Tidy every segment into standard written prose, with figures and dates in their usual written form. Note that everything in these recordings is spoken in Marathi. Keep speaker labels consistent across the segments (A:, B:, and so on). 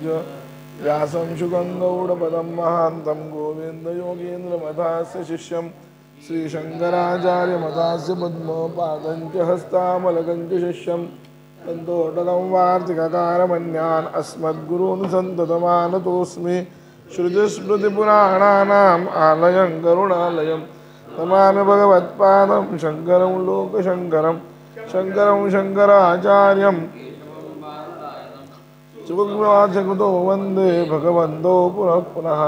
A: व्यासं शुकं गौडपदं महान्तं गोविन्दयोगीन्द्रमथास्य शिष्यं श्रीशङ्कराचार्यमथास्य पद्मपादं च हस्तामलकं च शिष्यं तन्तोटकं वार्तिककारमन्यान् अस्मद्गुरून् सन्ततमानतोऽस्मि श्रुतिस्मृतिपुराणानाम् आलयं करुणालयं नमामि भगवत्पादं शङ्करं लोकशङ्करं शङ्करं शङ्कराचार्यं सुभगवाचकुतो वन्दे भगवन्तो पुनः पुनः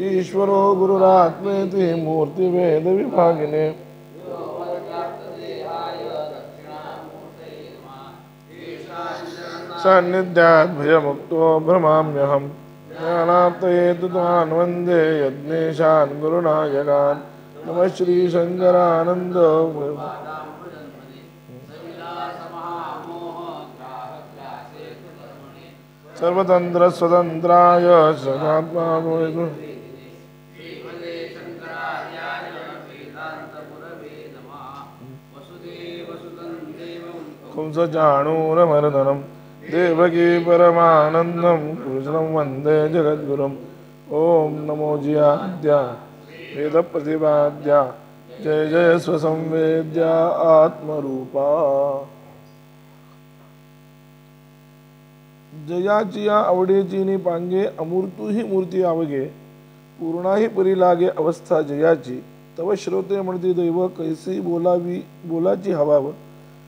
A: ईश्वरो गुरुरात्मेति मूर्तिभेदविभागिने सान्निध्यात् भयमुक्तो भ्रमाम्यहं ज्ञानाप्तये तु त्वान् वन्दे यज्ञेशान् गुरुनायकान् नमः श्रीशङ्करानन्द सर्वतंत्र स्वतंत्राय सदात्माय कंसचाणूरमर्दनं देवकी परमानन्दं कृष्णं वन्दे जगद्गुरुम् ॐ नमो जियाद्या वेदप्रतिपाद्या जय जय स्वसंवेद्या आत्मरूपा जयाची या आवडेची नि पांगे अमूर्तू ही मूर्ती आवगे पूर्णाही परी लागे अवस्था जयाची तव श्रोते म्हणते दैव कैसी बोलाची हवाव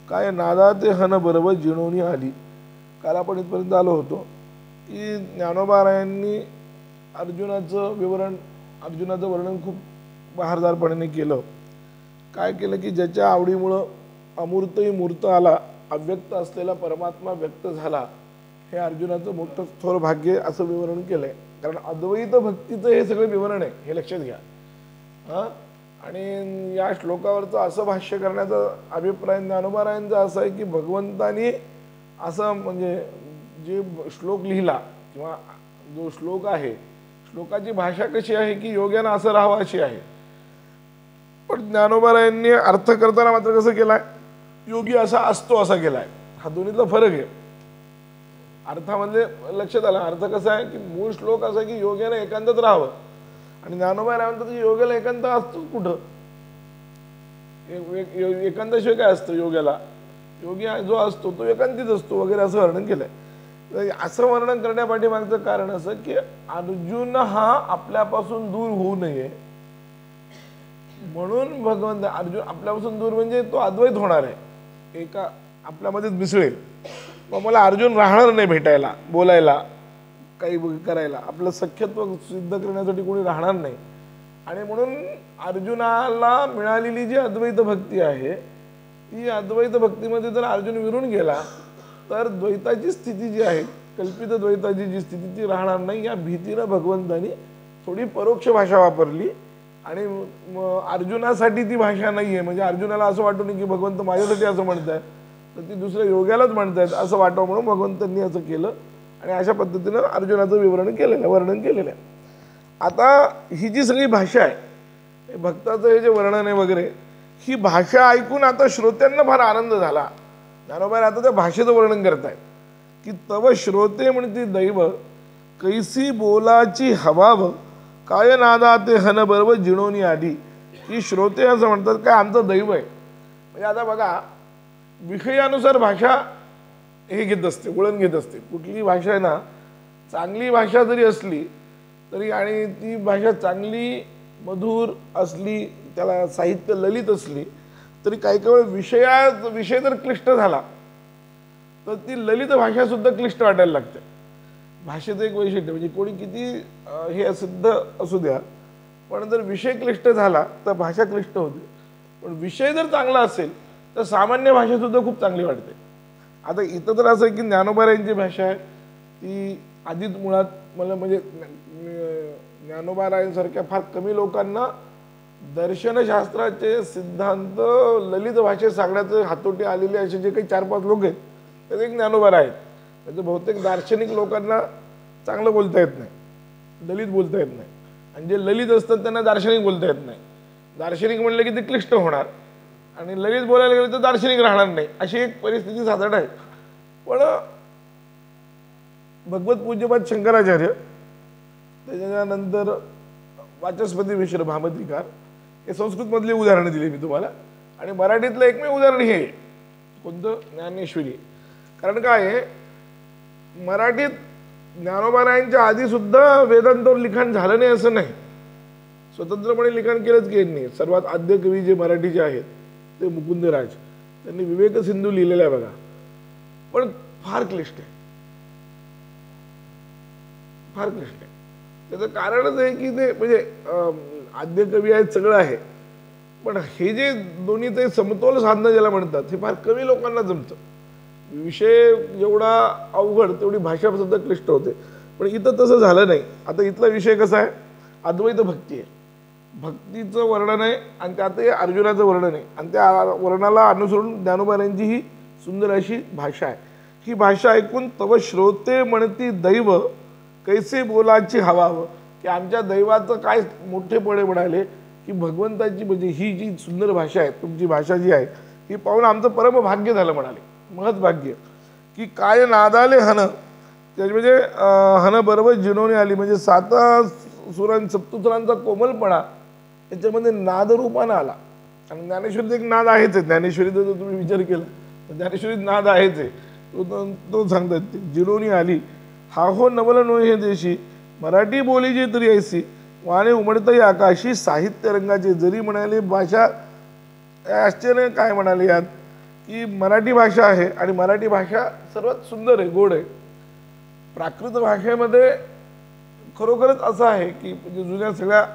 A: काय नादाते हन बरोबर जिणवणी आली. काल आपण इथपर्यंत आलो होतो की ज्ञानोबारायांनी अर्जुनाचं वर्णन खूप बहारदारपणे केलं. काय केलं की ज्याच्या आवडीमुळं अमूर्तही मूर्त आला, अव्यक्त असलेला परमात्मा व्यक्त झाला, हे अर्जुनाचं मोठं थोर भाग्य असं विवरण केलंय. कारण अद्वैत भक्तीचं हे सगळं विवरण आहे, हे लक्षात घ्या. आणि या श्लोकावरचं असं भाष्य करण्याचा अभिप्राय ज्ञानोबारायांचा असा आहे की भगवंतानी असं म्हणजे जे श्लोक लिहिला किंवा जो श्लोक आहे, श्लोकाची भाषा कशी आहे की योग्यानं असं राहावं अशी आहे. पण ज्ञानोबारायांनी अर्थ करताना मात्र कसं केलाय, योगी असा असतो असा केलाय. हा दोन्हीतला फरक आहे. अर्थामध्ये लक्षात आलं. अर्थ कसा आहे की मूळ श्लोक असा की योग्याने एकांतात राहावं, आणि ज्ञानोबा म्हणतात की योग्याला एकांत असतो कुठं, एकांताशिवाय काय असतं योग्याला, योगी जो असतो तो एकांतीत असतो वगैरे असं वर्णन केलंय. असं वर्णन करण्यापाठीमागचं कारण असं की अर्जुन हा आपल्यापासून दूर होऊ नये म्हणून भगवंत अर्जुन आपल्यापासून दूर म्हणजे तो अद्वैत होणार आहे, एका आपल्यामध्येच मिसळेल. मग मला अर्जुन राहणार नाही भेटायला, बोलायला, काही करायला, आपलं सख्यत्व सिद्ध करण्यासाठी कोणी राहणार नाही. आणि म्हणून अर्जुनाला मिळालेली जी अद्वैत भक्ती आहे, ती अद्वैत भक्तीमध्ये जर अर्जुन विरून गेला तर द्वैताची स्थिती जी आहे, कल्पित द्वैताची जी स्थिती ती राहणार नाही. या भीतीनं भगवंतानी थोडी परोक्ष भाषा वापरली. आणि अर्जुनासाठी ती भाषा नाही आहे, म्हणजे अर्जुनाला असं वाटू नये की भगवंत माझ्यासाठी असं म्हणताय, तर ती दुसऱ्या योग्यालाच म्हणतायत असं वाटावं म्हणून भगवंतांनी असं केलं. आणि अशा पद्धतीनं अर्जुनाचं वर्णन केलेलं आहे. आता ही जी सगळी भाषा आहे, भक्ताचं हे जे वर्णन आहे वगैरे, ही भाषा ऐकून आता श्रोत्यांना फार आनंद झाला. ज्ञानोबा आता त्या भाषेचं वर्णन करतायत की तव श्रोते म्हणते दैव कैसी बोलाची हवाव काय नादा ते हन बरोबर जिणवणी आली. की श्रोते असं म्हणतात काय आमचं दैव आहे. म्हणजे आता बघा, विषयानुसार भाषा हे घेत असते, वळण घेत असते. कुठली भाषा आहे ना, चांगली भाषा जरी असली तरी आणि ती भाषा चांगली मधुर असली, त्याला साहित्य ललित असली तरी काही काही वेळ विषय जर क्लिष्ट झाला तर ती ललित भाषा सुद्धा क्लिष्ट वाटायला लागते. भाषेचं एक वैशिष्ट्य म्हणजे कोणी किती हे सिद्ध असू द्या, पण जर विषय क्लिष्ट झाला तर भाषा क्लिष्ट होते. पण विषय जर चांगला असेल तर सामान्य भाषा सुद्धा खूप चांगली वाटते. आता इथं तर असं आहे की ज्ञानोबारायांची भाषा आहे ती आधीच मुळात मला म्हणजे ज्ञानोबारायांसारख्या फार कमी लोकांना दर्शनशास्त्राचे सिद्धांत ललित भाषेत सांगण्याचे हातोटी आलेले असे जे काही 4-5 लोक आहेत ते एक ज्ञानोबारा आहेत. म्हणजे बहुतेक दार्शनिक लोकांना चांगलं बोलता येत नाही, ललित बोलता येत नाही, आणि जे ललित असतात त्यांना दार्शनिक बोलता येत नाही. दार्शनिक म्हणलं की ते क्लिष्ट होणार आणि ललित बोलायला गेलं तर दार्शनिक राहणार नाही, अशी एक परिस्थिती साधारण आहे. पण भगवत पूज्यपाद शंकराचार्य, त्याच्यानंतर वाचस्पती मिश्र भामतीकार, हे संस्कृतमधली उदाहरणं दिली मी तुम्हाला. आणि मराठीतलं एकमेव उदाहरण हे कोणतं, ज्ञानेश्वरी. कारण काय आहे, मराठीत ज्ञानोबारायांच्या आधी सुद्धा वेदांतावर लिखाण झालं नाही असं नाही, स्वतंत्रपणे लिखाण केलंच की यांनी. सर्वात आद्य कवी जे मराठीचे आहेत ते मुकुंदराज, त्यांनी विवेक सिंधू लिहिलेला आहे बघा, पण फार क्लिष्ट आहे, फार क्लिष्ट आहे. त्याचं कारणच आहे की ते म्हणजे आद्य कवी आहेत सगळं आहे, पण हे जे दोन्हीचे समतोल साधणं ज्याला म्हणतात हे फार कमी लोकांना जमतं. विषय जेवढा अवघड तेवढी भाषा सुद्धा क्लिष्ट होते, पण इथं तसं झालं नाही. आता इथला विषय कसा आहे, अद्वैत भक्ती आहे, भक्तीचं वर्णन आहे आणि त्यातही अर्जुनाचं वर्णन आहे, आणि त्या वर्णाला अनुसरून ज्ञानोबारांची ही सुंदर अशी भाषा आहे. ही भाषा ऐकून तव श्रोते म्हणती दैव कैसे बोलाची हवावं, की आमच्या दैवाचं काय मोठेपणे म्हणाले की भगवंताची म्हणजे ही जी सुंदर भाषा आहे, तुमची भाषा जी आहे ही पाहून आमचं परम भाग्य झालं म्हणाले, महत् भाग्य. की काय नादाले हन, त्याचे म्हणजे हन बरोबर जिनवणी आली, म्हणजे सप्तसुरांचा कोमलपणा याच्यामध्ये नादरूपानं आला. आणि ज्ञानेश्वरीत एक नाद आहेच आहे, ज्ञानेश्वरीचा जर तुम्ही विचार केला तर ज्ञानेश्वरीत नाद आहेच आहे, तो सांगतात जिनवणी आली. हा हो नवल नो हे देशी, मराठी बोलीची तरी ऐसी, वाणे उमडतही आकाशी, साहित्य रंगाचे जरी म्हणाले भाषा. आश्चर्य काय म्हणाले यात, की मराठी भाषा आहे आणि मराठी भाषा सर्वात सुंदर आहे, गोड आहे. प्राकृत भाषेमध्ये खरोखरच असं आहे की म्हणजे जुन्या सगळ्या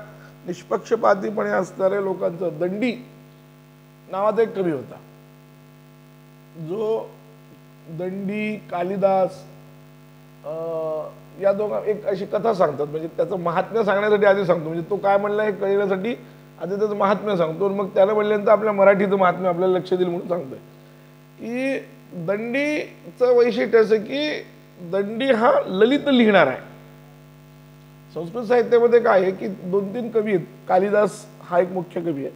A: निष्पक्षपातीपणे असणाऱ्या लोकांचं दंडी नावाचा एक कवी होता, जो दंडी कालिदास या दोघां एक अशी कथा सांगतात. म्हणजे त्याचं महात्म्य सांगण्यासाठी आधी सांगतो, म्हणजे तो काय म्हणला हे कळण्यासाठी आधी त्याचं महात्म्य सांगतो, मग त्याला म्हणल्यानंतर आपल्या मराठीचं महात्म्य आपल्याला लक्ष देईल म्हणून सांगतोय. की दंडीचं वैशिष्ट्य असं की दंडी हा ललित लिहिणार आहे. संस्कृत साहित्यामध्ये काय आहे की 2-3 कवी आहेत, कालिदास हा एक मुख्य कवी आहे,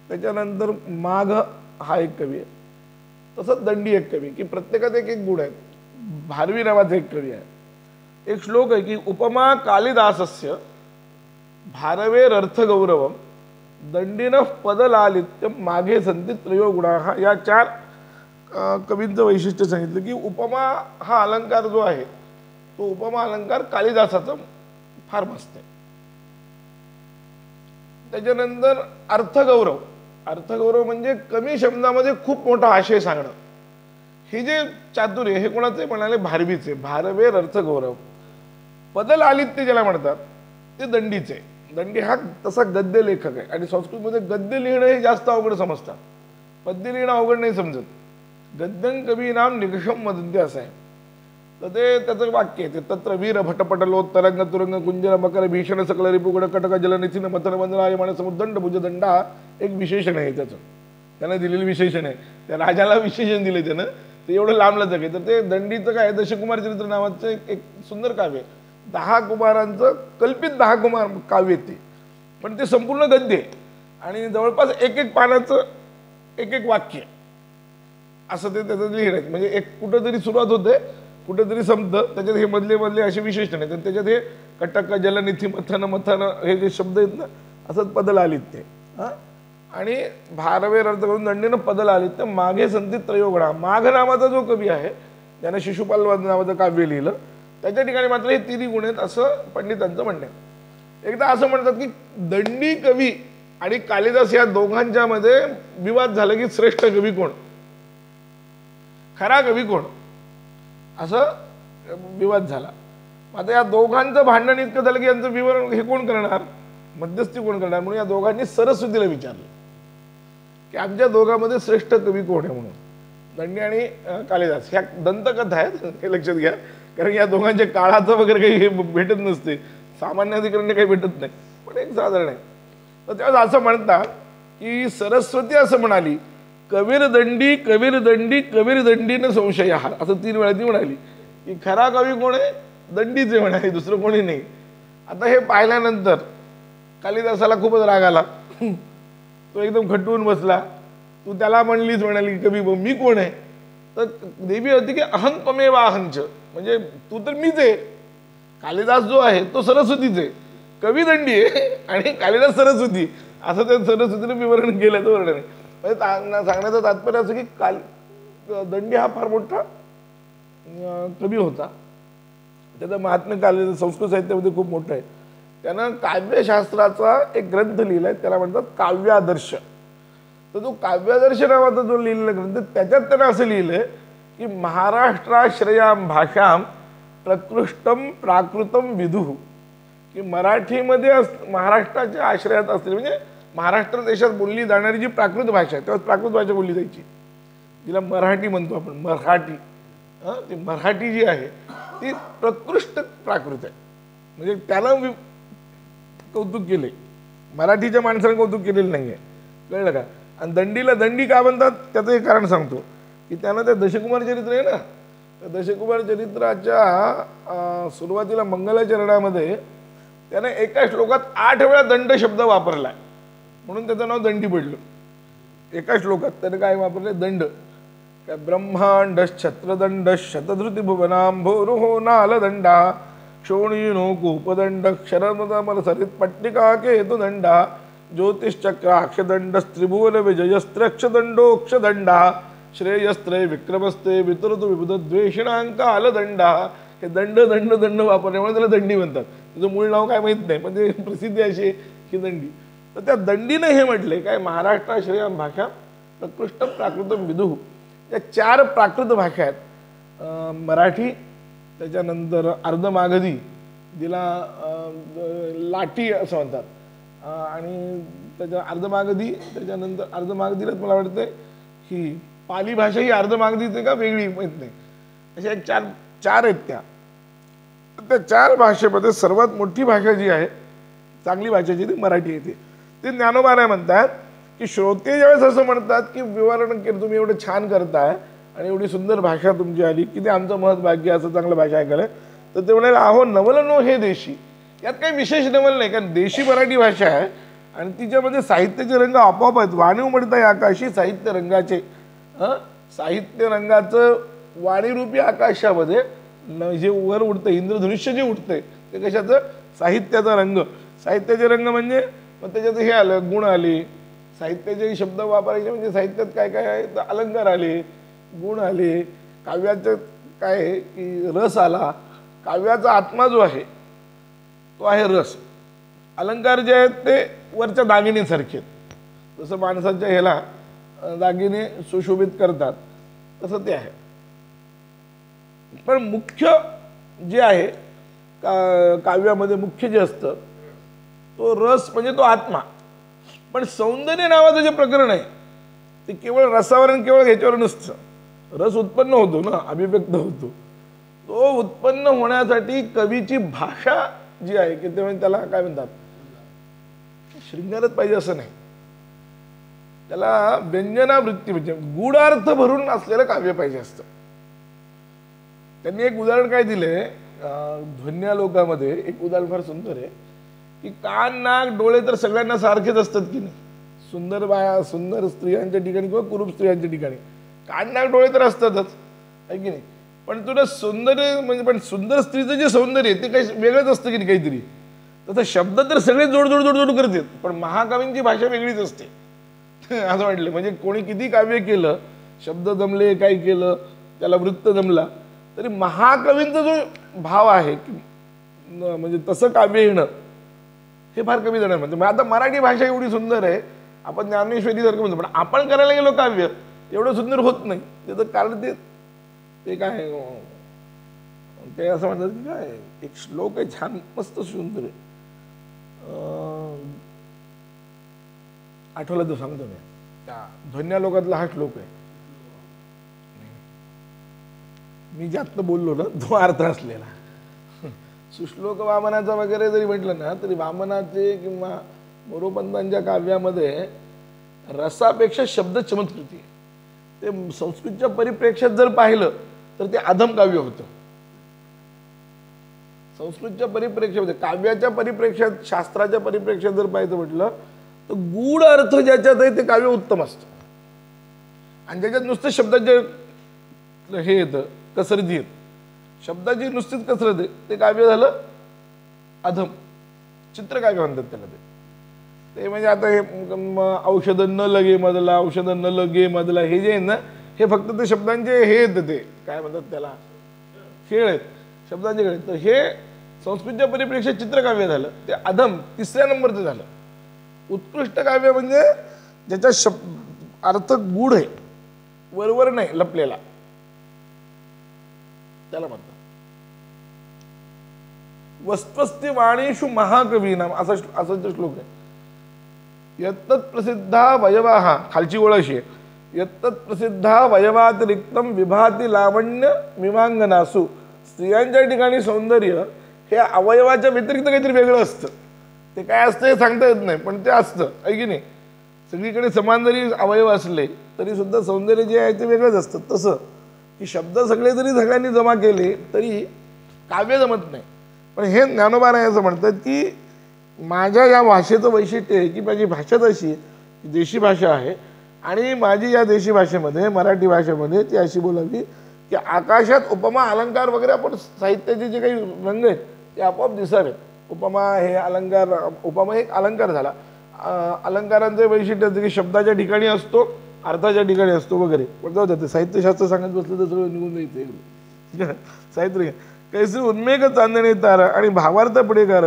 A: त्याच्यानंतर माघ हा एक कवी आहे, तसंच दंडी एक कवी, की प्रत्येकात एक एक गुण आहेत. भारवी नावाचा एक कवी आहे, एक श्लोक आहे की उपमा कालिदासस्य भारवेर अर्थ गौरवम दंडीन पदलालित्यम मागे संती त्रयो गुणा. या 4 कवींचं वैशिष्ट्य सांगितलं की उपमा हा अलंकार जो आहे तो उपमा अलंकार कालिदासाचा फार मस्त आहे. त्याच्यानंतर अर्थगौरव, अर्थगौरव म्हणजे कमी शब्दामध्ये खूप मोठा आशय सांगणं. हे जे चातुर्य हे कोणाचे म्हणाले, भारवीचे. भारवेर अर्थगौरव. पदलालित्य ज्याला म्हणतात ते दंडीचे. दंडी हा तसा गद्य लेखक आहे आणि संस्कृतमध्ये गद्य लिहिणं हे जास्त अवघड समजतात, पद्य लिहिणं अवघड नाही समजत. गद्यं कवी नाम निकषम वदन्ति असं आहे. तर ते त्याचं वाक्य आहे ते, तत्र वीर भटपटलो तरंग तुरंग कुंजर मकर भीषण सकल रिपुगड कटक जलनिथिन मथन वंदनायमान समुद्दंड भुजदंडा एक विशेषण आहे त्याचं, त्यानं दिलेलं विशेषण आहे. त्या राजाला विशेषण दिले त्यानं, ते एवढं लांबलंच आहे. तर ते दंडीचं काय, दशकुमार चरित्र नावाचं एक सुंदर काव्य, 10 कुमारांचं कल्पित 10 कुमार काव्य ते, पण ते संपूर्ण गद्य आहे आणि जवळपास एक पानाचं एक वाक्य असं ते त्याचं लिहिणं. म्हणजे एक कुठंतरी सुरुवात होते, कुठेतरी संपतं, त्याच्यात हे मधले असे विशेषण आहेत. त्याच्यात हे कटक जलनिथी मथन हे जे शब्द आहेत ना, असंच पदल आलीत ते. आणि भारवेर अर्थ करून दंडीनं पदल आलीत तर मागे संती त्रयोगुणा. माघ नावाचा जो कवी आहे ज्याने शिशुपाल नावाचं काव्य लिहिलं, त्याच्या ठिकाणी मात्र हे 3 गुण आहेत असं पंडितांचं म्हणणं आहे. एकदा असं म्हणतात की दंडी कवी आणि कालिदास या दोघांच्या मध्ये विवाद झाला की श्रेष्ठ कवी कोण, खरा कवी कोण, असं विवाद झाला. आता या दोघांचं भांडण इतकं झालं की यांचं विवरण हे कोण करणार, मध्यस्थी कोण करणार, म्हणून या दोघांनी सरस्वतीला विचारलं की आमच्या दोघांमध्ये श्रेष्ठ कवी कोण आहे म्हणून. दंडी आणि कालिदास ह्या दंतकथा आहेत, हे लक्षात घ्या, कारण या दोघांच्या काळाचं वगैरे काही भेटत नसते, सामान्य अधिकरणे काही भेटत नाही, पण एक साधारण आहे. तर त्यावेळेस असं म्हणतात की सरस्वती असं म्हणाली, कवीर दंडी कवीर दंडी कवीर दंडीनं संशय हा, असं 3 वेळा ती म्हणाली की खरा कवी कोण आहे, दंडीचे म्हणाले, दुसरं कोणी नाही. आता हे पाहिल्यानंतर कालिदासाला खूपच राग आला, तो एकदम खटवून बसला. तू त्याला म्हणलीच म्हणाली की कवी मी कोण आहे, तर देवी होती की अहं त्वमेव अहंच, म्हणजे तू तर मीच आहे. कालिदास जो आहे तो सरस्वतीच आहे, कवी दंडी आहे आणि कालिदास सरस्वती, असं त्या सरस्वतीने विवरण केलं. तो वर्णन म्हणजे सांगण्याचं तात्पर्य असं की दंडी हा फार मोठा कवी होता. त्याचं महात्म्य कालिदास संस्कृत साहित्यामध्ये खूप मोठं आहे. त्यानं काव्यशास्त्राचा एक ग्रंथ लिहिलाय, त्याला म्हणतात काव्यादर्श. तर तो काव्यादर्श नावाचा जो लिहिलेला ग्रंथ, त्याच्यात त्यानं असं लिहिलंय की महाराष्ट्राश्रयाम भाषाम प्रकृष्टम प्राकृतम विदुः, की मराठीमध्ये महाराष्ट्राच्या आश्रयात असलेली म्हणजे महाराष्ट्र देशात बोलली जाणारी जी प्राकृत भाषा आहे, तेव्हा प्राकृत भाषा बोलली जायची, जिला मराठी म्हणतो आपण, मराठी. ती मराठी जी आहे ती प्रकृष्ट प्राकृत आहे. म्हणजे त्याला कौतुक केले, मराठीच्या माणसाने कौतुक केलेलं नाही आहे. कळलं का? आणि दंडीला दंडी का म्हणतात त्याचं एक कारण सांगतो की त्यानं ते दशकुमार चरित्र आहे ना, त्या दशकुमार चरित्राच्या सुरुवातीला मंगलाचरणामध्ये त्याने एका श्लोकात 8 वेळा दंड शब्द वापरलाय, म्हणून त्याचं नाव दंडी पडलं. एका श्लोकात त्याने काय वापरले? दंड. काय ब्रह्मांड छत्रदंड शतधृती भुवनांभोरुहो नालदंडा क्षोणीनो कूपदंड क्षरमदमल सरित पट्टिका केतुदंडा ज्योतिश्चक्राक्षदंड त्रिभुवन विजयस्त्रक्षदंडोक्षदंडा श्रेयस्त्रय विक्रमस्ते वितरतु विबुध द्वेषणांक आलदंडा. हे दंड दंड दंड वापरल्यामुळे त्याला दंडी म्हणतात. त्याचं मूळ नाव काय माहीत नाही, पण ते प्रसिद्धी अशी की दंडी. तर त्या दंडीनं हे म्हटले काय, महाराष्ट्राश्रयाम भाषा प्रकृष्ट प्राकृतम विदुः. या 4 प्राकृत भाषा आहेत, मराठी, त्याच्यानंतर अर्धमागधी जिला लाटी असं म्हणतात, आणि त्याच्या अर्धमागधी, त्याच्यानंतर अर्धमागधीलाच मला वाटतं ही पाली भाषा ही अर्धमागधीच का वेगळी माहीत नाही. अशा एक 4 आहेत त्या. त्या 4 भाषेमध्ये सर्वात मोठी भाषा जी आहे, चांगली भाषा जी ती मराठी येते. ते ज्ञानोबा नाही म्हणतात की श्रोते ज्यावेळेस असं म्हणतात की विवरण केलं तुम्ही एवढं छान करताय आणि एवढी सुंदर भाषा तुमची आली, किती आमचं महत् भाग्य असं चांगलं भाषा ऐकायला. तर ते म्हणाले अहो नवल नो हे देशी. यात काही विशेष नवल नाही, कारण देशी मराठी भाषा आहे आणि तिच्यामध्ये साहित्याचे रंग आपोआप आहेत. वाणी उमटता आकाशी साहित्य रंगाचे. साहित्य रंगाचं वाणीरूपी आकाशामध्ये जे वर उडतं, इंद्रधनुष्य जे उडतंय ते कशाचं? साहित्याचा रंग. साहित्याचे रंग म्हणजे मग त्याच्यात हे आलं, गुण आले. साहित्याचे शब्द वापरायचे म्हणजे साहित्यात काय काय आहे, तर अलंकार आले, गुण आले. काव्याचं काय आहे की रस आला. काव्याचा आत्मा जो आहे तो आहे रस. अलंकार जे आहेत ते वरच्या दागिनीसारखे आहेत. जसं माणसाच्या ह्याला दागिने सुशोभित करतात तसं ते आहे. पण मुख्य जे आहे काव्यामध्ये मुख्य जे असतं तो रस म्हणजे तो आत्मा. पण सौंदर्य नावाचं जे प्रकरण आहे ते केवळ रसावर आणि केवळ ह्याच्यावर नसतं. रस उत्पन्न होतो ना, अभिव्यक्त होतो. तो उत्पन्न होण्यासाठी कवीची भाषा जी आहे की ते त्याला काय म्हणतात, शृंगारच पाहिजे असं नाही. त्याला व्यंजनावृत्ती म्हणजे गूढार्थ भरून असलेलं काव्य पाहिजे असतं. त्यांनी एक उदाहरण काय दिले ध्वन्यालोकामध्ये, एक उदाहरण फार सुंदर आहे की कान नाक डोळे तर सगळ्यांना सारखेच असतात की नाही. सुंदर बाया, सुंदर स्त्रियांच्या ठिकाणी किंवा कुरूप स्त्रियांच्या ठिकाणी कान नाक डोळे तर असतातच, आहे की नाही. पण तुला सुंदर म्हणजे पण सुंदर स्त्रीचं जे सौंदर्य ते काही वेगळंच असतं की नाही काहीतरी. तसं शब्द तर सगळे जोड जोड जोड जोड करतात, पण महाकवींची भाषा वेगळीच असते असं वाटलं. म्हणजे कोणी किती काव्य केलं, शब्द जमले, काय केलं, त्याला वृत्त जमला, तरी महाकवींचा जो भाव आहे की म्हणजे तसं काव्य येणं हे फार कमी जण म्हणतो. आता मराठी भाषा एवढी सुंदर आहे, आपण ज्ञानेश्वरीसारखं म्हणतो, पण आपण करायला गेलो काव्य एवढं सुंदर होत नाही. त्याचं कारण ते काय ते असं म्हणतात की काय एक श्लोक आहे छान मस्त सुंदर आहे, आठवला तो सांगतो मी. त्या ध्वन्यालोकातला हा श्लोक आहे. मी जास्त बोललो ना तो अर्थ असलेला. सुश्लोक वामनाचा वगैरे जरी म्हटलं ना तरी वामनाचे किंवा मोरोपंतांच्या काव्यामध्ये रसापेक्षा शब्द चमत्कृती आहे. ते संस्कृतच्या परिप्रेक्ष्यात जर पाहिलं तर ते अधम काव्य होतं. संस्कृतच्या परिप्रेक्ष्यामध्ये, काव्याच्या परिप्रेक्ष्यात, शास्त्राच्या परिप्रेक्ष्यात जर पाहायचं म्हटलं तर गूढ अर्थ ज्याच्यात आहे ते काव्य उत्तम असतं. आणि ज्याच्यात नुसतं शब्दाचे हे येतं, कसरती येत, शब्दाची नुसतीच कसरत आहे, ते काव्य झालं अधम. चित्रकाव्य म्हणतात त्याला. ते म्हणजे आता हे औषध न लगे मधला, औषध न लगे मधला, हे जे आहे ना, हे फक्त ते शब्दांचे हे येतं, ते काय म्हणतात त्याला, खेळ आहेत, शब्दांचे खेळ. तर हे संस्कृतच्या परिप्रेक्षात चित्रकाव्य झालं, ते अधम 3ऱ्या नंबरचं झालं. उत्कृष्ट काव्य म्हणजे ज्याच्या अर्थ गूढ आहे, वरवर नाही लपलेला, त्याला म्हणतात. वस्त्वस्ति वाणीषु महाकवीनाम असा श्लोक आहे. यत्तत् प्रसिद्धा वयवाहा, खालची ओळ अशी आहे, यत्तत् प्रसिद्धा वयवातिरिक्तम विभाती लावण्य मीमांगनासु. स्त्रियांच्या ठिकाणी सौंदर्य हे अवयवाच्या व्यतिरिक्त काहीतरी वेगळं असतं. ते काय असतं हे सांगता येत नाही, पण ते असतं, आहे की नाही. सगळीकडे समान जरी अवयव असले तरी सुद्धा सौंदर्य जे आहे ते वेगळंच असतं. तसं की शब्द सगळे जरी सगळ्यांनी जमा केले तरी काव्य जमत नाही. पण हे ज्ञानोबा राय असं म्हणतात की माझ्या या भाषेचं वैशिष्ट्य आहे की माझी भाषा तशी देशी भाषा आहे, आणि माझी या देशी भाषेमध्ये, मराठी भाषेमध्ये ती अशी बोलावी की आकाशात उपमा अलंकार वगैरे आपण साहित्याचे जे काही रंग आहेत ते आपोआप दिसावेत. उपमा हे अलंकार, उपमा एक अलंकार झाला. अलंकारांचे वैशिष्ट्य असतं की शब्दाच्या ठिकाणी असतो, अर्थाच्या ठिकाणी असतो वगैरे. पण जाऊ द्या, साहित्यशास्त्र सांगत बसलं तर सगळं निघून जायचं. साहित्य कैसे उन्मेघ चांदणे तार आणि भावार्थ पुढेकार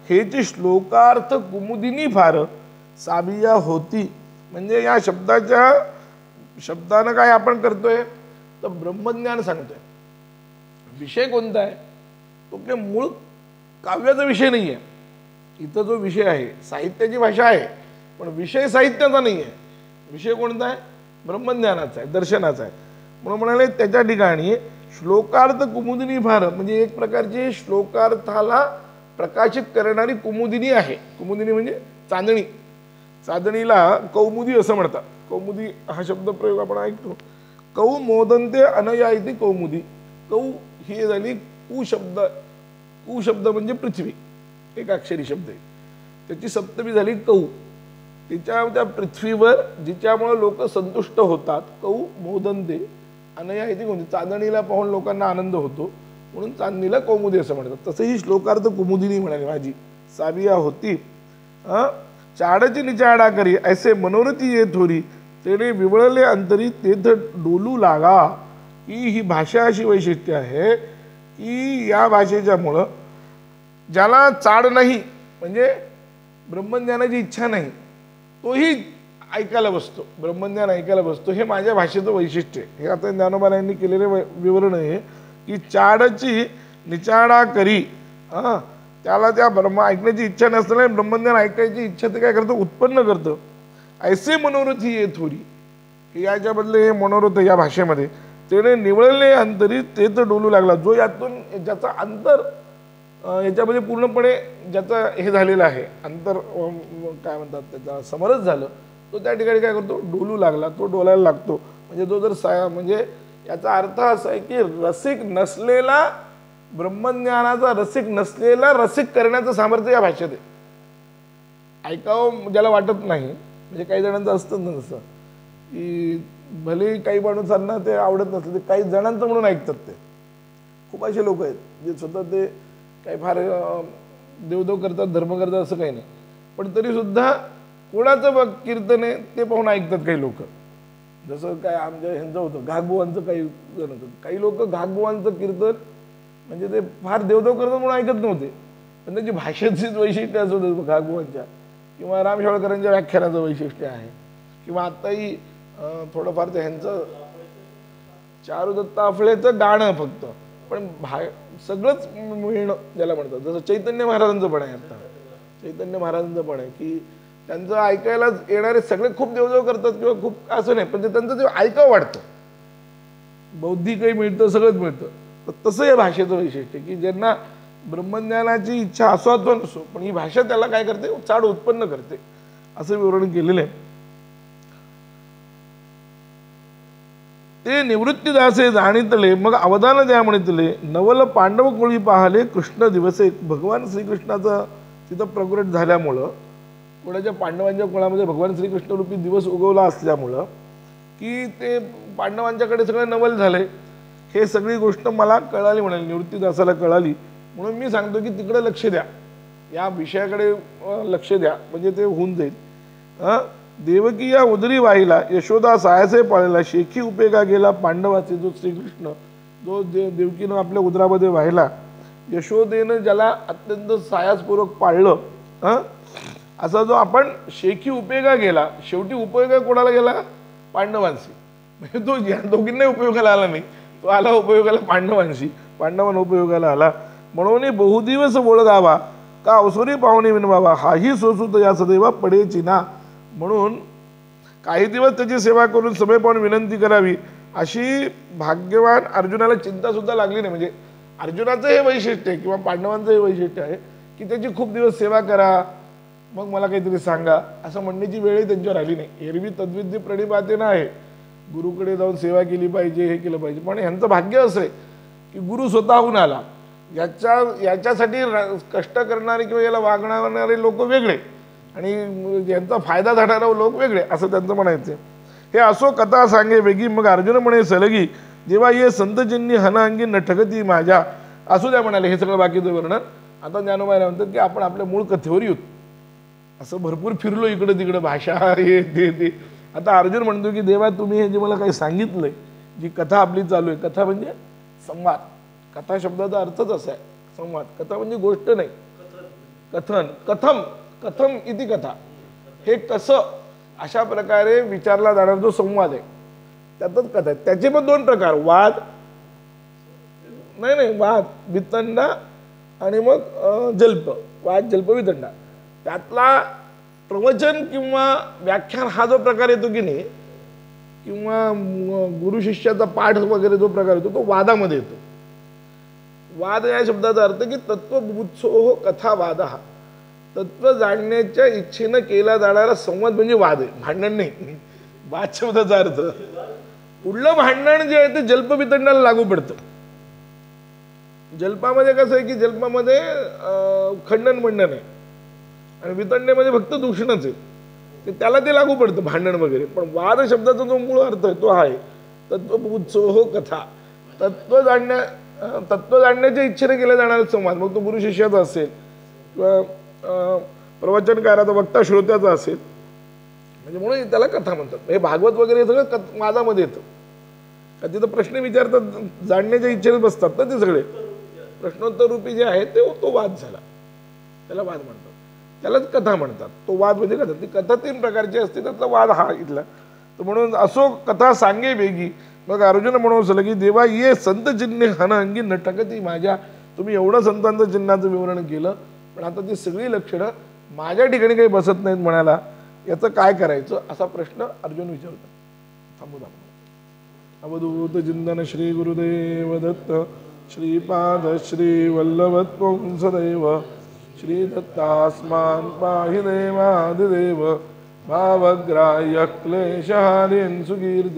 A: हेची श्लोकार्थ कुमुदिनी फार साबिया होती. म्हणजे या शब्दानं काय आपण करतोय तर ब्रह्मज्ञान सांगतोय. विषय कोणता आहे तो काही मूळ काव्याचा विषय नाही आहे. इथं जो विषय आहे साहित्याची भाषा आहे, पण विषय साहित्याचा नाही आहे. विषय कोणता आहे? ब्रह्मज्ञानाचा आहे, दर्शनाचा आहे. म्हणून म्हणाले त्याच्या ठिकाणी श्लोकार्थ कुमुदिनी फार, म्हणजे एक प्रकारची श्लोकार्थाला प्रकाशित करणारी कुमुदिनी आहे. कुमुदिनी म्हणजे चांदणी. चांदणीला कौमुदी असं म्हणतात. कौमुदी हा शब्द प्रयोग आपण ऐकतो. कौ मोदंते अनया इति कौमुदी. कौ ही झाली कुशब्द. कुशब्द म्हणजे पृथ्वी, एक अक्षरी शब्द आहे. त्याची सप्तमी झाली कौ. त्या पृथ्वीवर जिच्यामुळे लोक संतुष्ट होतात, कौ मोदंते अनया इति कौमुदी. चांदणीला पाहून लोकांना आनंद होतो म्हणून चांदणीला कौमुदी असं म्हणतात. तसं ही श्लोकार्थ कुमुदिनी म्हणाली माझी साबिया होती. चाडची निचाडा करी ऐसे मनोरथी ये थोरी तेने विवळले अंतरी तेथ डोलू लागा. ही भाषा अशी वैशिष्ट्य आहे की या भाषेच्यामुळं ज्याला चाड नाही, म्हणजे ब्रह्मज्ञानाची इच्छा नाही, तोही ऐकायला बसतो, ब्रह्मज्ञान ऐकायला बसतो. हे माझ्या भाषेचं वैशिष्ट्य आहे. हे आता ज्ञानोबा यांनी केलेले विवरण आहे की चाडची निचाडा करी. त्याला त्या ऐकण्याची इच्छा नसताना ब्रह्मज्ञान ऐकायची इच्छा ते काय करतं, उत्पन्न करतं. ऐसे मनोरथी ये थोरी, की याच्या बदले हे मनोरथ या भाषेमध्ये तेने निवळले अंतरी ते तर डोलू लागला. जो यातून ज्याचा अंतर याच्यामध्ये पूर्णपणे ज्याचा हे झालेला आहे, अंतर काय म्हणतात त्याचा समरस झालं, तो त्या ठिकाणी काय करतो, डोलू लागला, तो डोलायला लागतो. म्हणजे तो जर म्हणजे याचा अर्थ असा आहे की रसिक नसलेला, ब्रह्मज्ञानाचा रसिक नसलेला रसिक करण्याचं सामर्थ्य या भाषेत आहे. ऐकावं ज्याला वाटत नाही, म्हणजे काही जणांचं असतं ना तसं की भले काही माणसांना ते आवडत नसलं ते काही जणांचं म्हणून ऐकतात. ते खूप असे लोक आहेत जे स्वतः ते काही फार देवदेव करतात, धर्म करतात असं काही नाही, पण तरीसुद्धा कोणाचं बघ कीर्तन आहे ते पाहून ऐकतात काही लोक. जसं काय आमच्या ह्यांचं होतं घागबुवांचं, काही जण होतं, काही लोक घागबुवांचं कीर्तन म्हणजे ते फार देवदेव करतात म्हणून ऐकत नव्हते, पण त्यांची भाषेचीच वैशिष्ट्य असं होतं घागबुवांच्या, किंवा राम शेवाळकरांच्या व्याख्यानाचं वैशिष्ट्य आहे, किंवा आत्ताही थोडंफार ते ह्यांचं चारुदत्त आफळेचं गाणं फक्त, पण सगळंच मिळणं ज्याला म्हणतात. जसं चैतन्य महाराजांचं पण आहे. आता चैतन्य महाराजांचं पण आहे की त्यांचं ऐकायला येणारे सगळे खूप देवदेव करतात किंवा खूप असं नाही, पण ते त्यांचं ते ऐकावं वाटतं. बौद्धिकही मिळतं, सगळंच मिळतं. तर तसं या भाषेचं वैशिष्ट्य की ज्यांना ब्रह्मज्ञानाची इच्छा असो अथवा नसो, पण ही भाषा त्याला काय करते, चाड उत्पन्न करते, असं विवरण केलेलं आहे. ते निवृत्तीदासे जाणितले मग अवदान द्या म्हणितले नवल पांडव कोळी पाहले कृष्ण दिवसे. भगवान श्रीकृष्णाचं तिथं प्रगट झाल्यामुळं, कोणाच्या पांडवांच्या कुळामध्ये भगवान श्रीकृष्ण रूपी दिवस उगवला असल्यामुळं की ते पांडवांच्याकडे सगळे नवल झाले. हे सगळी गोष्ट मला कळाली म्हणाली, निवृत्तीदासाला कळाली. म्हणून मी सांगतो की तिकडे लक्ष द्या, या विषयाकडे लक्ष द्या, म्हणजे ते होऊन जाईल. देवकी या उदरी वाहिला, यशोदा सायासे पाळला, शेखी उपेगा गेला पांडवाचे. जो श्रीकृष्ण जो देवकीनं आपल्या उदरामध्ये वाहिला, यशोदेनं ज्याला अत्यंत सायासपूर्वक पाळलं, असा जो आपण शेखी उपयोगा गेला, शेवटी उपयोग कोणाला गेला? पांडवांशी. म्हणजे तो या दोघींनाही उपयोगाला आला नाही, तो आला उपयोगाला पांडवांशी, पांडवांना उपयोगाला आला. म्हणून बहुदिवस बोळगावा का अवसरी पाहुणे विनवावा, हाही सोसूत या सदैवा पडेची ना. म्हणून काही दिवस त्याची सेवा करून सभे पाहून विनंती करावी, अशी भाग्यवान अर्जुनाला चिंता सुद्धा लागली नाही. म्हणजे अर्जुनाचं हे वैशिष्ट्य आहे किंवा पांडवांचं हे वैशिष्ट्य आहे की त्याची खूप दिवस सेवा करा, मग मला काहीतरी सांगा, असं म्हणण्याची वेळही त्यांच्यावर आली नाही. एरवी तद्विद्य प्रणिपातेन आहे, गुरुकडे जाऊन सेवा केली पाहिजे, हे केलं पाहिजे. पण ह्यांचं भाग्य असं आहे की गुरु स्वतःहून आला. याच्यासाठी कष्ट करणारे किंवा याला वागणारे लोक वेगळे आणि यांचा फायदा झाणारे लोक वेगळे, असं त्यांचं म्हणायचं. हे असो कथा सांगे वेगी, मग अर्जुन म्हणे सलगी, जेव्हा ये संतजिन्नी हनांगी न ठगती माझ्या. असू द्या म्हणाले हे सगळं बाकीचं वर्णन. आता ज्ञानोबाई म्हणतात की आपण आपल्या मूळ कथेवर येऊ. असं भरपूर फिरलो इकडं तिकडं, भाषा हे ते. आता अर्जुन म्हणतो की देवा तुम्ही हे जे मला काही सांगितलंय, जी कथा आपली चालू आहे, कथा म्हणजे संवाद. कथा शब्दाचा अर्थच असा आहे, संवाद. कथा म्हणजे गोष्ट नाही, कथन. कथम कथम इति कथा, हे कसं, अशा प्रकारे विचारला जाणारा जो संवाद आहे त्यातच कथा आहे. त्याचे पण दोन प्रकार, वाद नाही वाद वितंडा आणि मग जल्प. वाद जल्प वितंडा. त्यातला प्रवचन किंवा व्याख्यान हा जो प्रकार येतो की नाही, किंवा गुरु शिष्याचा पाठ वगैरे जो प्रकार येतो तो वादामध्ये येतो. वाद या शब्दाचा अर्थ की तत्वबुत्सोह कथा वाद. हा तत्व जाणण्याच्या इच्छेनं केला जाणारा संवाद म्हणजे वाद आहे, भांडण नाही. वाद शब्दाचा अर्थ पुढलं भांडण जे आहे ते जल्प वितंडाला लागू पडतं. जल्पामध्ये कसं आहे की जल्पामध्ये खंडन मंडन आहे आणि वितंडेमध्ये फक्त दूषणच आहे, ते त्याला ते लागू पडतं भांडण वगैरे. पण वाद शब्दाचा जो मूळ अर्थ आहे तो आहे तत्वबुत्सोह कथा, तत्व जाणण्याच्या इच्छेने केला जाणारा संवाद. मग तो गुरु शिष्याचा असेल किंवा प्रवचनकाराचा, वक्ता श्रोत्याचा असेल, म्हणजे म्हणून त्याला कथा म्हणतात. हे भागवत वगैरे सगळं वादामध्ये येतं. का तिथं प्रश्न विचारतात, जाणण्याच्या इच्छेने बसतात ना ते सगळे प्रश्नोत्तर रूपी जे आहे ते, तो वाद झाला, त्याला वाद म्हणतात, त्यालाच कथा म्हणतात. तो वाद म्हणजे कथा. ती कथा 3 प्रकारची असते, त्यातला वाद हा इथला. तर म्हणून असो कथा सांगे वेगी, मग अर्जुन म्हणून असलं की देवा ये संत चिन्हे हन अंगी न ठगती माझ्या. तुम्ही एवढं संतांचं चिन्हाचं विवरण केलं, पण आता ती सगळी लक्षणं माझ्या ठिकाणी काही बसत नाहीत म्हणाला, याचं काय करायचं, असा प्रश्न अर्जुन विचारतात. थांबू अवधूत चिंतन श्री गुरुदेव दत्त श्रीपाद श्री वल्लभत्वं सदैव श्री दत्तास्मान् पाहि देवादिदेव भावग्राह्य क्लेशहारिन् सुकीर्ति.